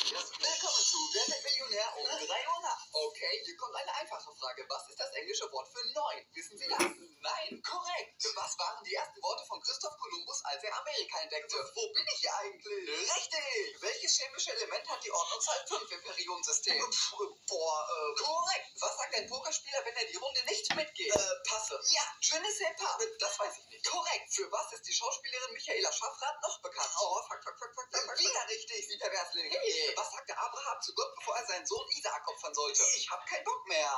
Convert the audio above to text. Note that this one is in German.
Willkommen zu Wer wird Millionär um 3 Uhr nachts. Okay, hier kommt eine einfache Frage. Was ist das englische Wort für 9? Wissen Sie das? Nein, korrekt. Was waren die ersten Worte von Christoph Kolumbus, als er Amerika entdeckte? Wo bin ich hier eigentlich? Richtig. Welches chemische Element hat die Ordnungszahl 5 im Periodensystem? Korrekt. Was sagt ein Pokerspieler, wenn er die Runde nicht mitgeht? Passe. Ja, je ne sais pas. Das weiß ich nicht. Korrekt. Für was ist die Schauspielerin Michaela Schaffrath noch bekannt? Oh, fuck. Wieder richtig, Sie Perversling. Hey. Was sagte Abraham zu Gott, bevor er seinen Sohn Isaak opfern sollte? Ich hab keinen Bock mehr.